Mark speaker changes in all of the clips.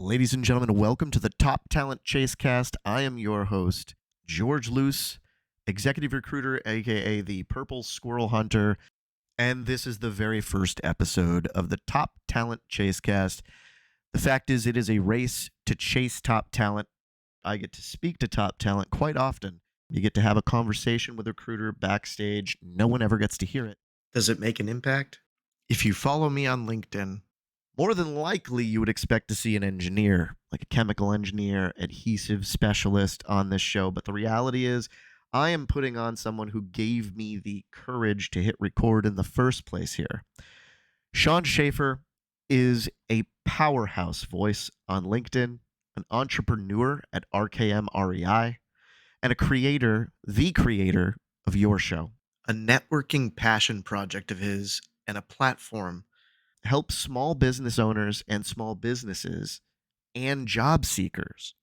Speaker 1: Ladies and gentlemen, welcome to the Top Talent ChaseCast. I am your host, George Luse, executive recruiter, aka the Purple Squirrel Hunter, and this is the very first episode of the Top Talent ChaseCast. The fact is, it is a race to chase top talent. I get to speak to top talent quite often. You get to have a conversation with a recruiter backstage. No one ever gets to hear it. Does it make an impact? If you follow me on LinkedIn, more than likely you would expect to see an engineer, like a chemical engineer, adhesive specialist on this show. But the reality is, I am putting on someone who gave me the courage to hit record in the first place here. Sean Schaefer is a powerhouse voice on LinkedIn, an entrepreneur at RKM REI, and a creator, the creator of Your Show, a networking passion project of his and a platform help small business owners and small businesses and job seekers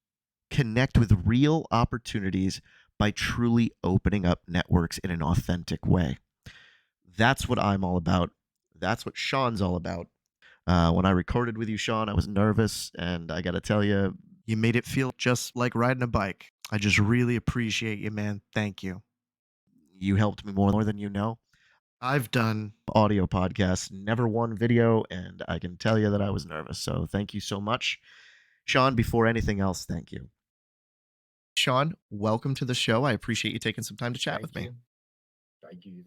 Speaker 1: connect with real opportunities by truly opening up networks in an authentic way. That's what I'm all about. That's what Sean's all about. When I recorded with you, Sean, I was nervous, and I got to tell you, you made it feel just like riding a bike. I just really appreciate you, man. Thank you. You helped me more than you know. I've done audio podcasts, never one video, and I can tell you that I was nervous. So thank you so much. Sean, before anything else, thank you. Sean, welcome to the show. I appreciate you taking some time to chat with me.
Speaker 2: Thank you.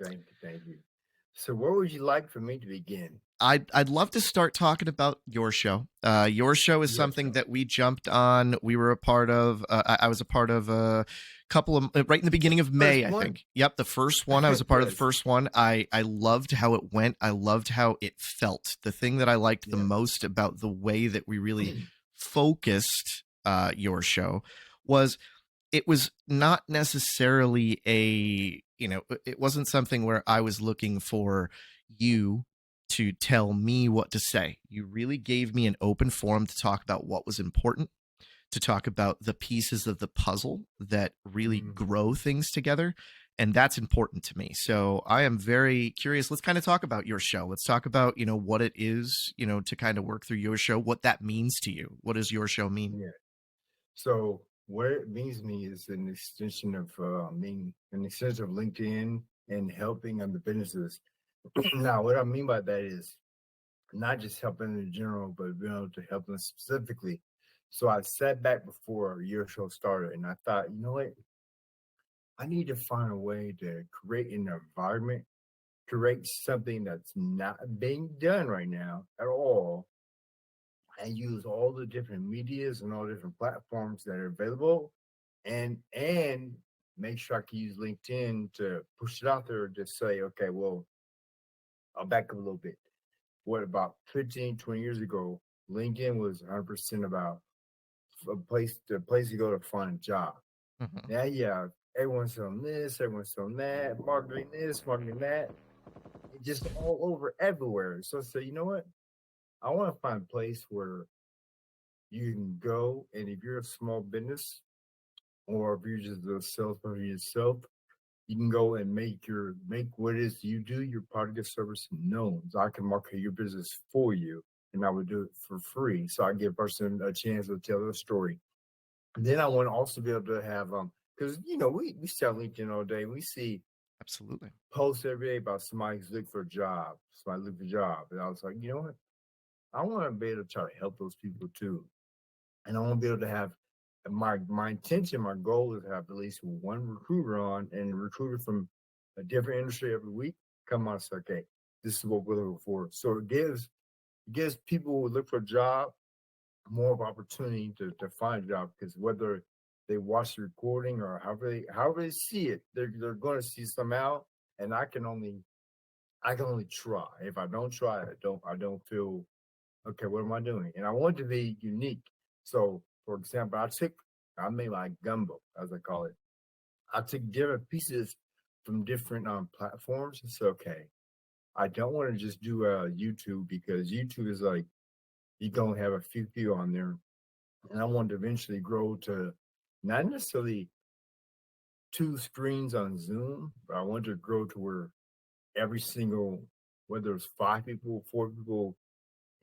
Speaker 2: So where would you like for me to begin?
Speaker 1: I'd love to start talking about Your Show. Your Show is something that we jumped on. We were a part of. I was a part of a couple of right in the beginning of May, I think. Yep, the first one. I was a part of the first one. I loved how it went. I loved how it felt. The thing that I liked the most about the way that we really focused Your Show was it was not necessarily it wasn't something where I was looking for you to tell me what to say. You really gave me an open forum to talk about what was important, to talk about the pieces of the puzzle that really grow things together. And that's important to me. So I am very curious. Let's kind of talk about Your Show. Let's talk about, what it is, to kind of work through Your Show, what that means to you. What does Your Show mean?
Speaker 2: Yeah. So what it means to me is an extension of LinkedIn and helping other businesses. Now, what I mean by that is not just helping in general, but being able to help them specifically. So I sat back before Your Show started, and I thought, you know what? I need to find a way to create an environment, create something that's not being done right now at all, and use all the different medias and all the different platforms that are available, and make sure I can use LinkedIn to push it out there to say, okay, well, I'll back up a little bit. What about 15, 20 years ago, LinkedIn was 100% about the place to go to find a job. Now, everyone's selling this, everyone's selling that, marketing this, marketing that, just all over everywhere. So you know what? I want to find a place where you can go, and if you're a small business or if you're just a salesperson yourself, you can go and make what it is you do, your product or service known. So I can market your business for you, and I would do it for free. So I give a person a chance to tell their story. And then I want to also be able to have because we sell LinkedIn all day. We see
Speaker 1: absolutely
Speaker 2: posts every day about somebody's looking for a job. And I was like, you know what? I want to be able to try to help those people too. And I want to be able to have my intention, my goal is to have at least one recruiter on, and a recruiter from a different industry every week come on and say, okay, this is what we're looking for. So it gives people who look for a job more of opportunity to find a job, because whether they watch the recording or however they see it, they're going to see somehow. And I can only try. If I don't try, I don't feel okay. What am I doing? And I want it to be unique. So, for example, I made my gumbo, as I call it. I took different pieces from different platforms. It's okay. I don't want to just do YouTube, because YouTube is like, you're going to have a few people on there. And I want to eventually grow to not necessarily 2 screens on Zoom, but I want to grow to where every single, whether it's 5 people, 4 people,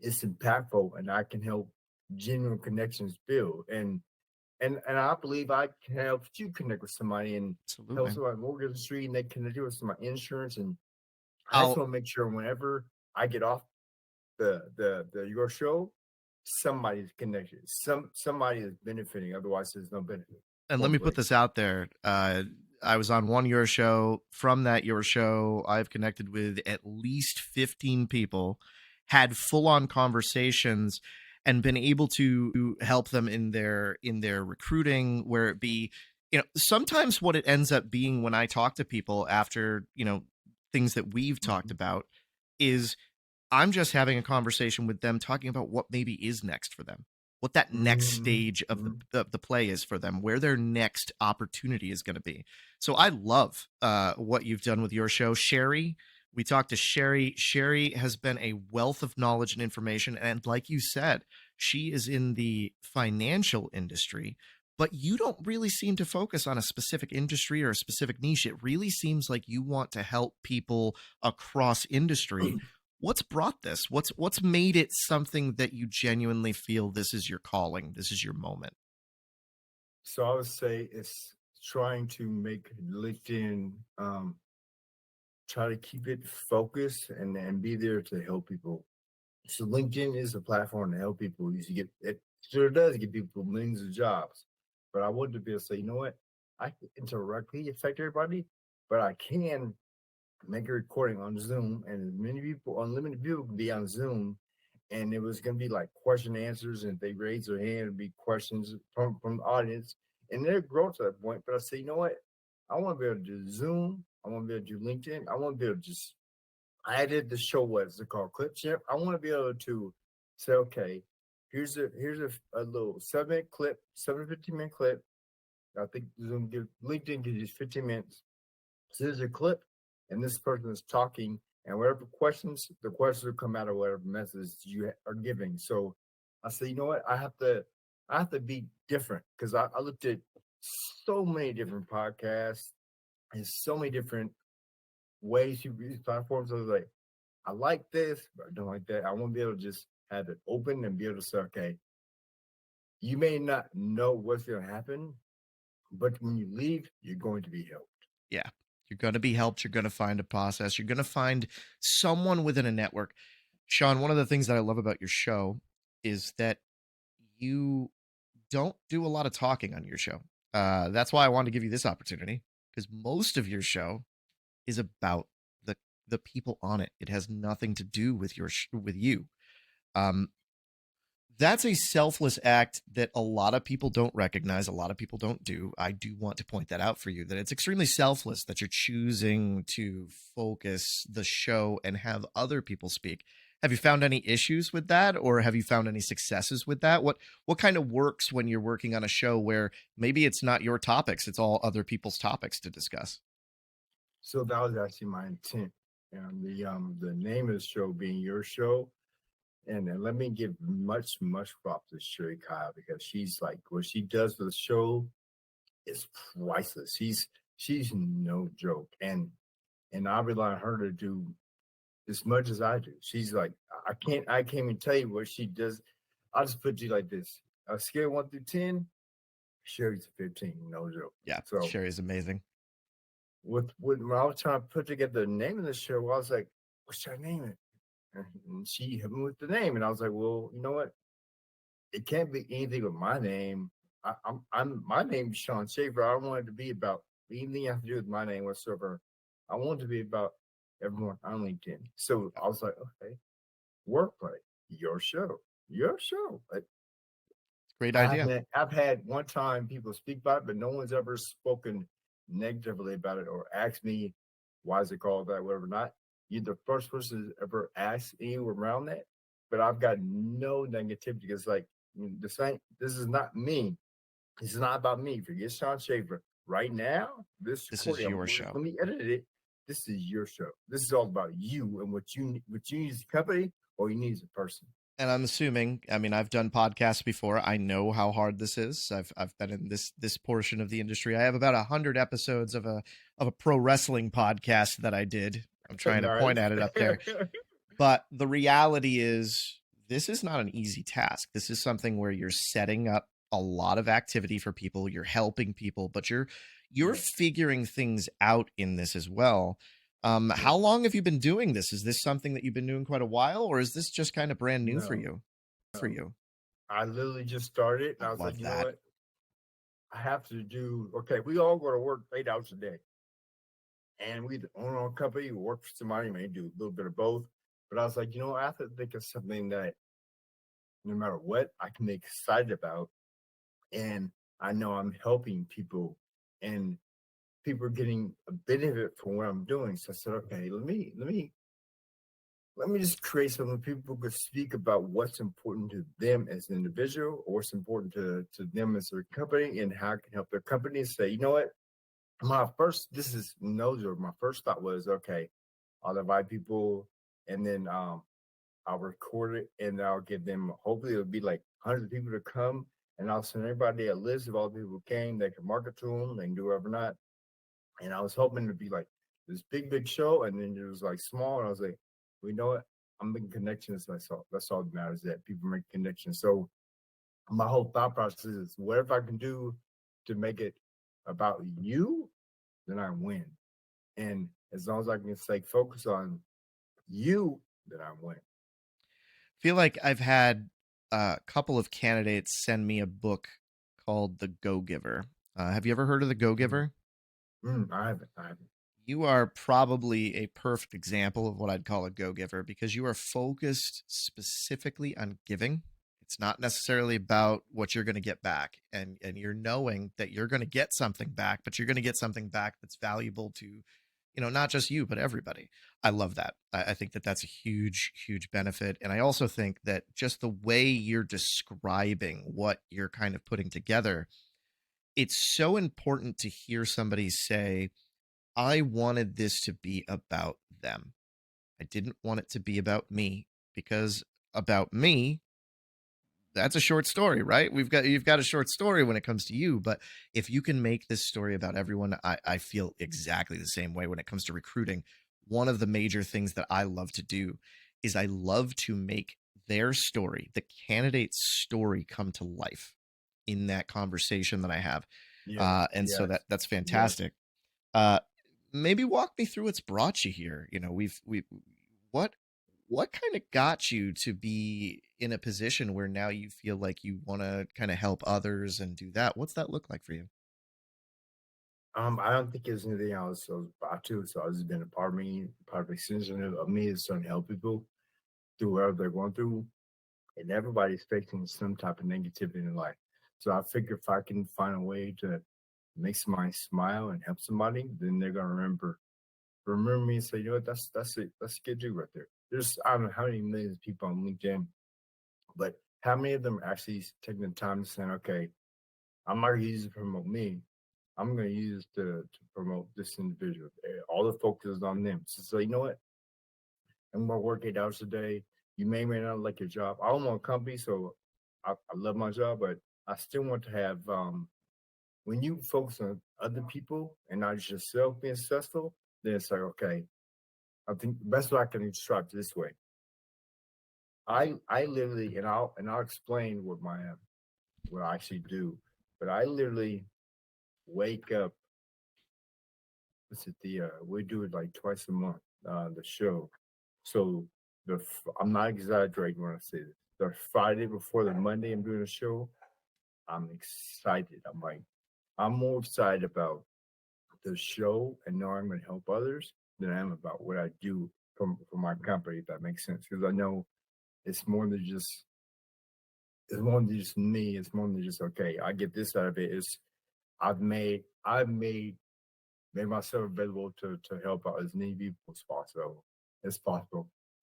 Speaker 2: it's impactful, and I can help genuine connections build. And I believe I can help you connect with somebody and help
Speaker 1: Absolutely.
Speaker 2: somebody mortgage industry, and they connect you with some insurance. And I just
Speaker 1: I'll
Speaker 2: want to make sure whenever I get off the your show, somebody's connected. Somebody is benefiting. Otherwise, there's no benefit.
Speaker 1: and let
Speaker 2: Point
Speaker 1: me put
Speaker 2: blank.
Speaker 1: this out there. I was on one your show. From that your show, I've connected with at least 15 people, had full on conversations, and been able to help them in their recruiting, where it be, sometimes what it ends up being when I talk to people after, things that we've talked
Speaker 2: Mhm.
Speaker 1: about is I'm just having a conversation with them, talking about what maybe is next for them, what that next
Speaker 2: Mhm.
Speaker 1: stage of
Speaker 2: Mhm.
Speaker 1: the play is for them, where their next opportunity is going to be. So I love what you've done with your show, Sherry. We talked to Sherry. Sherry has been a wealth of knowledge and information, and like you said, she is in the financial industry. But you don't really seem to focus on a specific industry or a specific niche. It really seems like you want to help people across industry. What's brought this? What's made it something that you genuinely feel this is your calling, this is your moment?
Speaker 2: So I would say it's trying to make LinkedIn try to keep it focused and be there to help people. So LinkedIn is a platform to help people. You should get it sure does give people millions of jobs. But I want to be able to say, you know what? I can indirectly affect everybody, but I can make a recording on Zoom, and as many people, unlimited people, can be on Zoom, and it was going to be like question and answers, and if they raise their hand, it'd be questions from the audience, and they'll grow to that point. But I say, you know what? I want to be able to do Zoom. I want to be able to do LinkedIn. I want to be able to just. I did the show. What's it called? Clip share. I want to be able to say, okay, here's a little 7 minute clip, 7 15 minute clip. I think Zoom give LinkedIn gives you 15 minutes. So there's a clip, and this person is talking, and whatever questions, the questions will come out of whatever message you are giving. So I say, you know what? I have to be different because I looked at so many different podcasts and so many different ways you use platforms. I was like, I like this, but I don't like that. I want to be able to just have it open and be able to say, okay, you may not know what's going to happen, but when you leave, you're going to be helped.
Speaker 1: Yeah. You're going to be helped. You're going to find a process. You're going to find someone within a network. Sean, one of the things that I love about your show is that you don't do a lot of talking on your show. That's why I wanted to give you this opportunity, because most of your show is about the the people on it. It has nothing to do with with you. Um, that's a selfless act that a lot of people don't recognize, a lot of people don't do. I do want to point that out for you, that it's extremely selfless that you're choosing to focus the show and have other people speak. Have you found any issues with that, or have you found any successes with that? What kind of works when you're working on a show where maybe it's not your topics, it's all other people's topics to discuss?
Speaker 2: So that was actually my intent. And the name of the show being your show. And let me give much props to Sherry Kyle because she's like what she does for the show is priceless. She's no joke. And I rely on her to do as much as I do. She's like I can't even tell you what she does. I'll just put you like this. A scale 1 through 10, Sherry's a 15, no joke.
Speaker 1: Yeah,
Speaker 2: So
Speaker 1: Sherry is amazing.
Speaker 2: with when I was trying to put together the name of the show, I was like, what should I name it? And she hit me with the name, and I was like, well, you know what? It can't be anything with my name. I'm my name is Sean Schaefer. I don't want it to be about anything have to do with my name whatsoever. I want it to be about everyone on LinkedIn. So I was like, okay, wordplay, your show, your show. Like,
Speaker 1: Great idea.
Speaker 2: I've had one time people speak about it, but no one's ever spoken negatively about it or asked me why is it called that, whatever. Not you're the first person to ever ask you around that, but I've got no negativity because like the same. This is not me. This is not about me. Forget Sean Schaefer. Right now, this
Speaker 1: This is
Speaker 2: recording,
Speaker 1: your show.
Speaker 2: let me edit it. This is your show. This is all about you and what you need as a company or you need as a person.
Speaker 1: And I'm assuming, I mean, I've done podcasts before. I know how hard this is. I've been in this portion of the industry. I have about 100 episodes of a pro wrestling podcast that I did. I'm trying to point
Speaker 2: Nice.
Speaker 1: at it up there. But the reality is this is not an easy task. This is something where you're setting up a lot of activity for people, you're helping people, but you're
Speaker 2: Yeah,
Speaker 1: figuring things out in this as well.
Speaker 2: yeah.
Speaker 1: How long have you been doing this? Is this something that you've been doing quite a while, or is this just kind of brand new for
Speaker 2: No,
Speaker 1: you? For
Speaker 2: no.
Speaker 1: you,
Speaker 2: I literally just started,
Speaker 1: I
Speaker 2: and I was like,
Speaker 1: love
Speaker 2: you know
Speaker 1: that.
Speaker 2: what? I have to do. Okay, we all go to work 8 hours a day, and we own our own company. We work for somebody, may do a little bit of both. But I was like, you know, I have to think of something that no matter what, I can be excited about, and I know I'm helping people, and people are getting a benefit from what I'm doing. So I said, okay, let me just create something people could speak about what's important to them as an individual or what's important to them as their company and how it can help their company. Say, you know what? My first thought was, okay, I'll invite people and then I'll record it and I'll give them, hopefully it'll be like hundreds of people to come, and I'll send everybody a list of all the people who came. They can market to them, they can do whatever not. And I was hoping to be like this big show, and then it was like small. And I was like, well, you know what? I'm making connections. That's all that matters. That people make connections. So my whole thought process is, whatever I can do to make it about you, then I win. And as long as I can stay focused on you, then I win.
Speaker 1: Feel like I've had a couple of candidates send me a book called The Go Giver. Have you ever heard of The Go
Speaker 2: Mm,
Speaker 1: Giver?
Speaker 2: I haven't. I haven't.
Speaker 1: You are probably a perfect example of what I'd call a go giver because you are focused specifically on giving. It's not necessarily about what you're going to get back. And you're knowing that you're going to get something back, but you're going to get something back that's valuable to, not just you, but everybody. I love that. I think that that's a huge benefit. And I also think that just the way you're describing what you're kind of putting together, it's so important to hear somebody say, I wanted this to be about them. I didn't want it to be about me because about me, that's a short story, right? You've got a short story when it comes to you, but if you can make this story about everyone, I feel exactly the same way when it comes to recruiting. One of the major things that I love to do is I love to make their story, the candidate's story, come to life in that conversation that I have.
Speaker 2: Yes,
Speaker 1: And so
Speaker 2: yes,
Speaker 1: that's
Speaker 2: yes.
Speaker 1: fantastic. Uh, Maybe walk me through what's brought you here. What what kind of got you to be in a position where now you feel like you want to kind of help others and do that? What's that look like for you?
Speaker 2: I don't think there's anything else I was about to. So it's been a part of the extension of me is trying to help people through whatever they're going through, and everybody's facing some type of negativity in life. So I figure if I can find a way to make somebody smile and help somebody, then they're gonna remember me and say, you know what, that's it, that's a good dude right there. There's, I don't know how many millions of people on LinkedIn, but how many of them are actually taking the time to say, okay, I'm not gonna use it to promote me. I'm gonna use it to promote this individual. All the focus is on them. So you know what? I'm gonna work 8 hours a day. You may not like your job. I don't want a company, so I love my job, but I still want to have when you focus on other people and not just yourself being successful, then it's like, okay, I think the best way I can describe it this way. I literally, and I'll explain what I actually do, but I literally wake up. What's it? We do it like twice a month. The show. So I'm not exaggerating when I say this. The Friday before the Monday I'm doing the show, I'm excited. I'm more excited about the show and knowing I'm going to help others than I am about what I do for my company. If that makes sense, because I know it's more than just it's more than just me. It's more than just, okay, I get this out of it. It's I've made myself available to help out as many people as possible.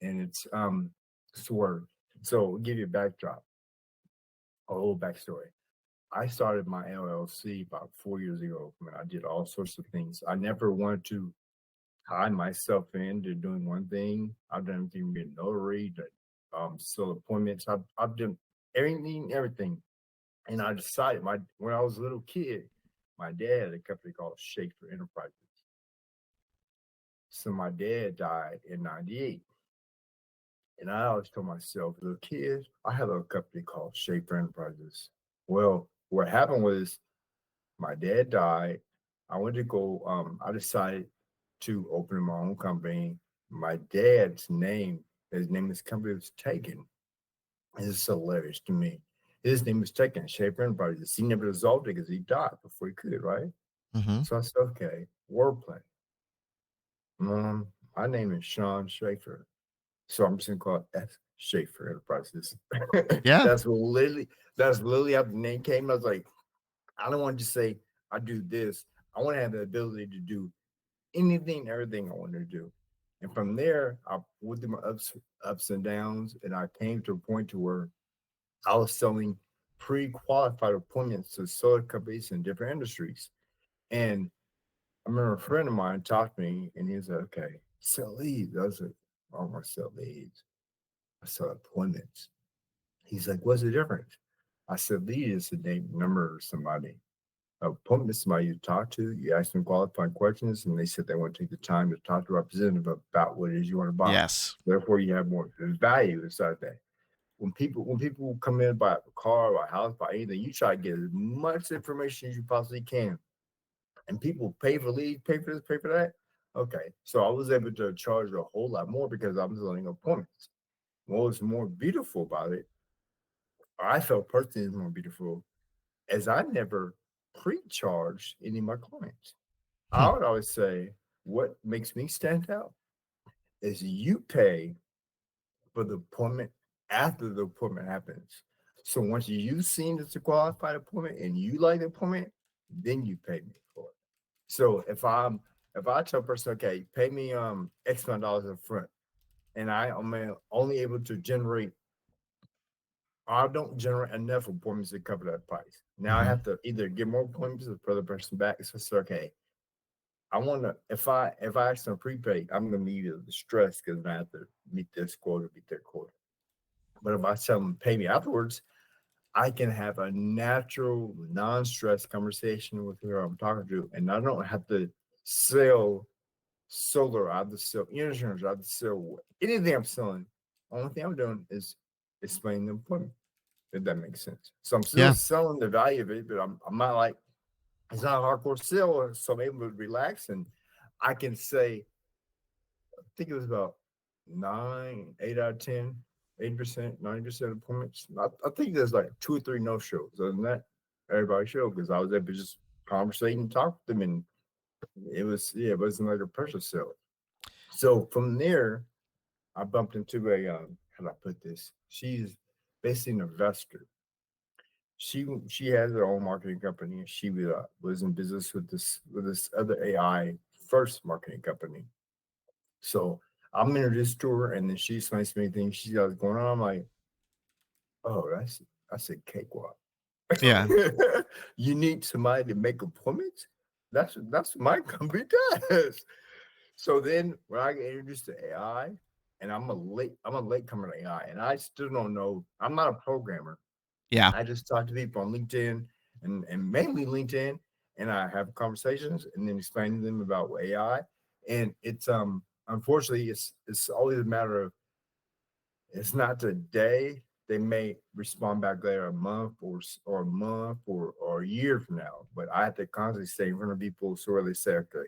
Speaker 2: And it's word. So I'll give you a backdrop, a whole backstory. I started my LLC about 4 years ago. I mean, I did all sorts of things. I never wanted to tie myself into doing one thing. I've done everything, being notary, still appointments. I've done everything. And I decided when I was a little kid, my dad had a company called Schaefer Enterprises. So my dad died in '98, And I always told myself, as a kid, I had a company called Schaefer Enterprises. Well, what happened was my dad died. I went to go, I decided to open my own company. My dad's name, his name of his company was taken. It's hilarious to me. His name was taken, Schaefer Enterprises. He never dissolved it because he died before he could, right?
Speaker 1: Mm-hmm.
Speaker 2: So I said, okay, wordplay. My name is Sean Schaefer. So I'm just gonna call it S Schaefer Enterprises.
Speaker 1: Yeah.
Speaker 2: That's literally how the name came. I was like, I don't want to just say I do this. I want to have the ability to do anything, everything I want to do. And from there, I went through my ups and downs, and I came to a point to where I was selling pre-qualified appointments to solar companies in different industries. And I remember a friend of mine talked to me, and he was like, "Okay, sell leads." I was like, "I don't want to sell leads. I sell appointments." He's like, "What's the difference?" I said, "Lead is the name, number of somebody. Appointment is somebody you talk to. You ask them qualifying questions, and they said they want to take the time to talk to a representative about what it is you want to buy.
Speaker 1: Yes.
Speaker 2: Therefore, you have more value inside that. When people come in buy a car or a house, buy anything, you try to get as much information as you possibly can. And people pay for leads, pay for this, pay for that. Okay, so I was able to charge a whole lot more because I'm selling appointments. What was more beautiful about it, I felt personally is more beautiful, as I never pre-charged any of my clients.
Speaker 1: Hmm.
Speaker 2: I would always say, what makes me stand out is you pay for the appointment after the appointment happens. So once you've seen it's a qualified appointment and you like the appointment, then you pay me for it. So if I tell a person, okay, pay me X amount of dollars up front, and I'm only able to generate, I don't generate enough appointments to cover that price. Now I
Speaker 1: Mm-hmm.
Speaker 2: have to either get more appointments or put the person back. So it's okay. I want to, if I ask them prepay, I'm gonna be the stress because I have to meet this quota, meet that quota. But if I tell them pay me afterwards, I can have a natural, non-stress conversation with who I'm talking to, and I don't have to sell solar. I have to sell insurance. I have to sell anything I'm selling. Only thing I'm doing is explaining the appointment. If that makes sense. So I'm still
Speaker 1: Yeah.
Speaker 2: selling the value of it, but I'm not like it's not a hardcore sale. So I'm able to relax and I can say, I think it was about 8 out of 10, 80%, 90% appointments. I think there's like 2 or 3 no shows. Other than that, everybody showed because I was able to just conversate and talk with them. And it wasn't like a pressure sale. So from there, I bumped into how do I put this? She's basically an investor. She has her own marketing company. She was in business with this other AI first marketing company. So I'm introduced to her, and then she explains to me things she has going on. I'm like, oh, that's a cakewalk.
Speaker 1: Yeah.
Speaker 2: You need somebody to make appointments. That's what my company does. So then when I get introduced to AI, and I'm a latecomer to AI, and I still don't know. I'm not a programmer.
Speaker 1: Yeah.
Speaker 2: I just talk to people on LinkedIn and mainly LinkedIn, and I have conversations and then explain to them about AI. And it's unfortunately it's always a matter of it's not today. They may respond back later a month or a year from now. But I have to constantly stay in front of people so where they say, okay,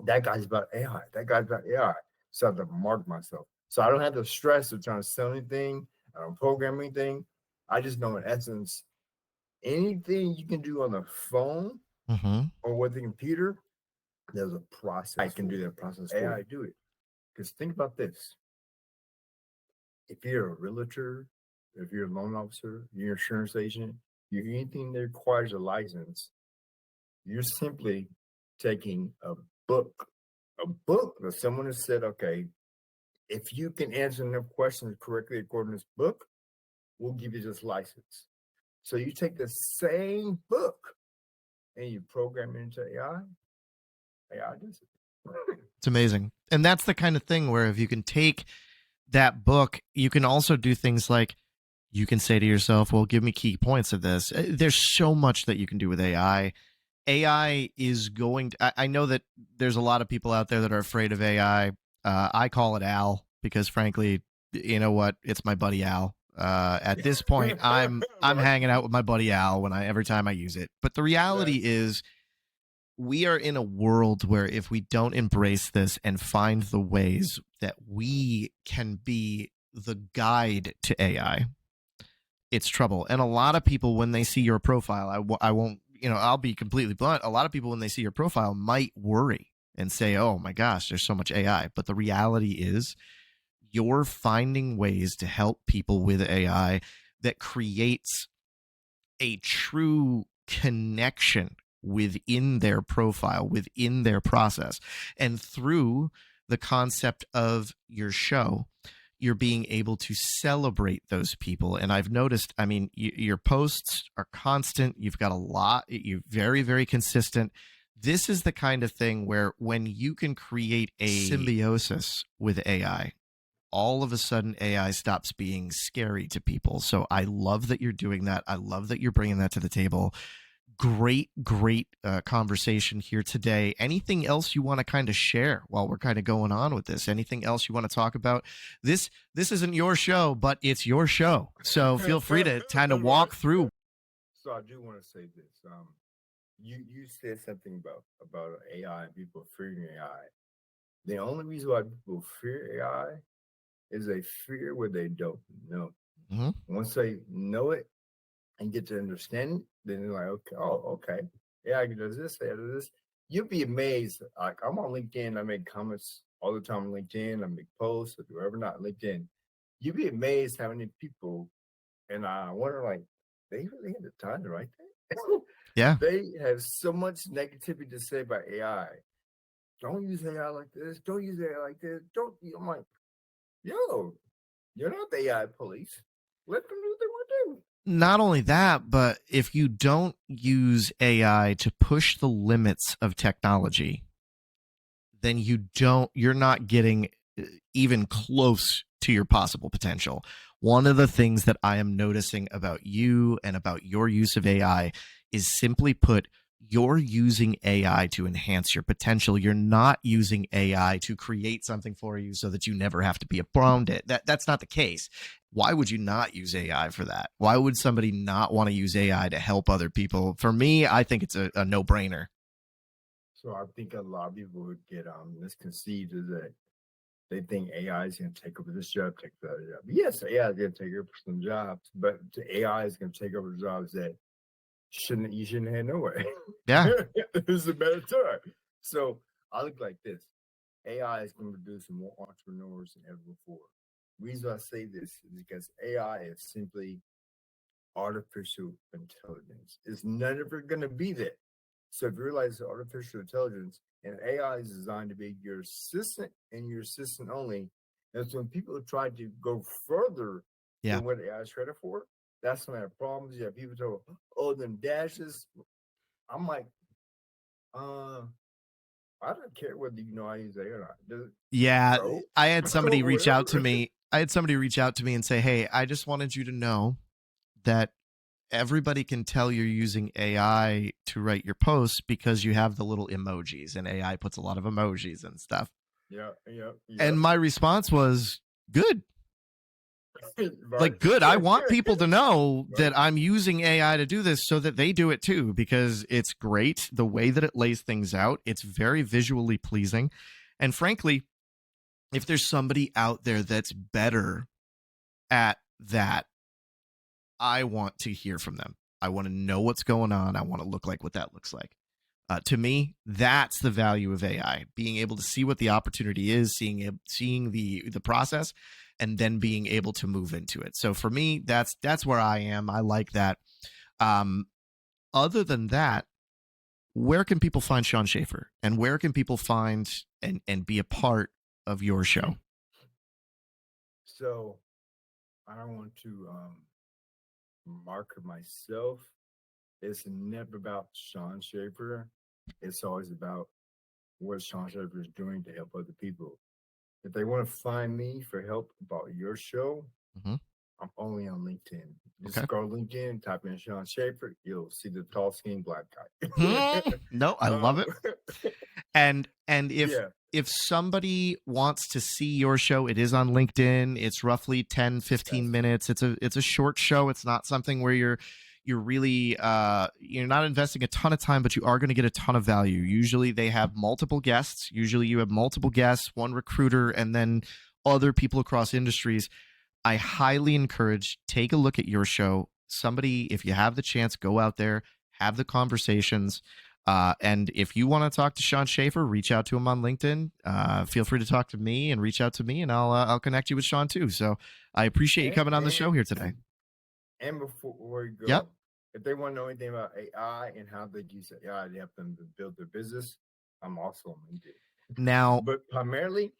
Speaker 2: that guy's about AI. That guy's about AI. So I have to mark myself. So I don't have the stress of trying to sell anything. I don't program anything. I just know in essence anything you can do on the phone
Speaker 1: Mm-hmm.
Speaker 2: or with the computer, there's a process. I can do that process for AI do it. Because think about this. If you're a realtor, if you're a loan officer, you're an insurance agent, you're anything that requires a license, you're simply taking a book that someone has said, okay, if you can answer enough questions correctly according to this book, we'll give you this license. So you take the same book and you program it into AI, AI does it.
Speaker 1: It's amazing. And that's the kind of thing where if you can take that book, you can also do things like you can say to yourself, well, give me key points of this. There's so much that you can do with AI. AI is going to, I know that there's a lot of people out there that are afraid of AI. I call it Al because frankly, you know what? It's my buddy Al. At this point, I'm hanging out with my buddy Al every time I use it. But the reality is, we are in a world where if we don't embrace this and find the ways that we can be the guide to AI, it's trouble. And a lot of people, when they see your profile, I won't, I'll be completely blunt. A lot of people, when they see your profile, might worry and say, oh my gosh, there's so much AI. But the reality is, you're finding ways to help people with AI that creates a true connection within their profile, within their process. And through the concept of your show, you're being able to celebrate those people. And I've noticed, I mean, your posts are constant. You've got a lot, you're very, very consistent. This is the kind of thing where when you can create a symbiosis with AI, all of a sudden AI stops being scary to people. So I love that you're doing that. I love that you're bringing that to the table. Great conversation here today. Anything else you want to kind of share while we're kind of going on with this? Anything else you want to talk about? This isn't your show, but it's your show. So feel free to kind of walk through.
Speaker 2: So I do want to say this. You said something about AI and people fearing AI. The only reason why people fear AI is they fear what they don't know.
Speaker 1: Mm-hmm.
Speaker 2: Once they know it and get to understand it, then they're like, okay, yeah, I can do this, I do this. You'll be amazed. Like, I'm on LinkedIn, I make comments all the time on LinkedIn, I make posts, or whatever, not LinkedIn. You'll be amazed how many people, and I wonder, like, they really had the time to write that?
Speaker 1: Yeah.
Speaker 2: They have so much negativity to say about AI. Don't use AI like this. Don't use AI like this. Don't. I'm like, yo, you're not the AI police. Let them do what they want to do.
Speaker 1: Not only that, but if you don't use AI to push the limits of technology, then you're not getting even close to your possible potential. One of the things that I am noticing about you and about your use of AI is, simply put, you're using AI to enhance your potential. You're not using AI to create something for you so that you never have to be around it. That's not the case. Why would you not use AI for that? Why would somebody not want to use AI to help other people? For me, I think it's a no-brainer.
Speaker 2: So I think a lot of people would get misconceived is that they think AI is going to take over this job, take that job. Yes, AI is going to take over some jobs, but AI is going to take over jobs that you shouldn't have no way.
Speaker 1: Yeah.
Speaker 2: It's a better time. So I look like this. AI is going to produce more entrepreneurs than ever before. The reason I say this is because AI is simply artificial intelligence. It's never going to be that. So if you realize artificial intelligence and AI is designed to be your assistant and your assistant only, and so when people try to go further than what AI is ready for, that's when I have problems. You have people tell, oh, them dashes. I'm like, I don't care whether you know I use AI or not.
Speaker 1: Yeah, I had somebody reach out to me. And say, hey, I just wanted you to know that everybody can tell you're using AI to write your posts because you have the little emojis, and AI puts a lot of emojis and stuff.
Speaker 2: Yeah.
Speaker 1: And my response was, good. Like, good. I want people to know that I'm using AI to do this so that they do it too, because it's great the way that it lays things out. It's very visually pleasing. And frankly, if there's somebody out there that's better at that, I want to hear from them. I want to know what's going on. I want to look like what that looks like. To me, that's the value of AI: being able to see what the opportunity is, seeing the process, and then being able to move into it. So for me, that's where I am. I like that. Other than that, where can people find Sean Schaefer, and where can people find and be a part of your show?
Speaker 2: So I don't want to market myself. It's never about Sean Schaefer. It's always about what Sean Schaefer is doing to help other people. If they want to find me for help about your show, I'm only on LinkedIn. Just
Speaker 1: Okay.
Speaker 2: go to LinkedIn, type in Sean Schaefer, you'll see the tall, skinny black guy.
Speaker 1: No, I love it. And if
Speaker 2: yeah,
Speaker 1: if somebody wants to see your show, it is on LinkedIn. It's roughly 10, 15 minutes. It's a short show. It's not something where you're really you're not investing a ton of time, but you are going to get a ton of value. Usually they have multiple guests. Usually you have multiple guests, one recruiter, and then other people across industries. I highly encourage, take a look at your show. Somebody, if you have the chance, go out there, have the conversations. And if you want to talk to Sean Schaefer, reach out to him on LinkedIn. Feel free to talk to me and reach out to me, and I'll connect you with Sean too. So I appreciate you coming on the show here today.
Speaker 2: And before you go,
Speaker 1: yep.
Speaker 2: If they want to know anything about AI and how they use AI to help them to build their business, I'm also on LinkedIn.
Speaker 1: Now,
Speaker 2: but primarily,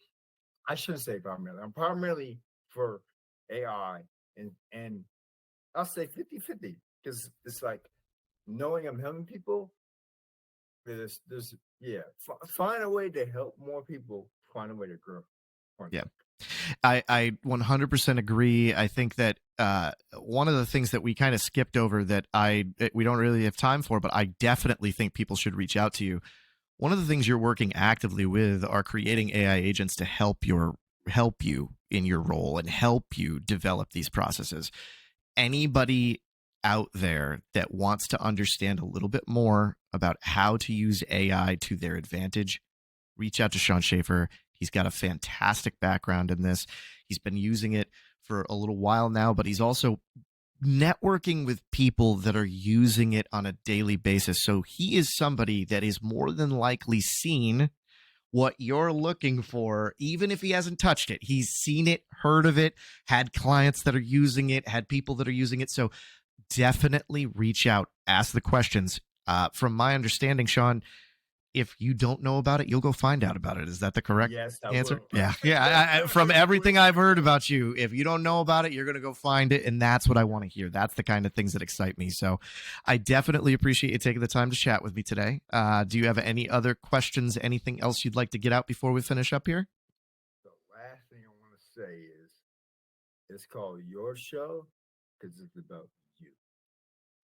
Speaker 2: I shouldn't say primarily. I'm primarily for AI, and I'll say 50-50, because it's like knowing I'm helping people. There's find a way to help more people, find a way to grow.
Speaker 1: Yeah. I 100% agree. I think that one of the things that we kind of skipped over that we don't really have time for, but I definitely think people should reach out to you. One of the things you're working actively with are creating AI agents to help you in your role and help you develop these processes. Anybody out there that wants to understand a little bit more about how to use AI to their advantage, reach out to Sean Schaefer. He's got a fantastic background in this. He's been using it for a little while now, but he's also networking with people that are using it on a daily basis. So he is somebody that is more than likely seen what you're looking for, even if he hasn't touched it. He's seen it, heard of it, had clients that are using it, had people that are using it. So definitely reach out, ask the questions. From my understanding, Sean, if you don't know about it, you'll go find out about it. Is that the correct answer?
Speaker 2: Will.
Speaker 1: Yeah. From everything I've heard about you, if you don't know about it, you're going to go find it. And that's what I want to hear. That's the kind of things that excite me. So I definitely appreciate you taking the time to chat with me today. Do you have any other questions, anything else you'd like to get out before we finish up here?
Speaker 2: The last thing I want to say is it's called Your Show because it's about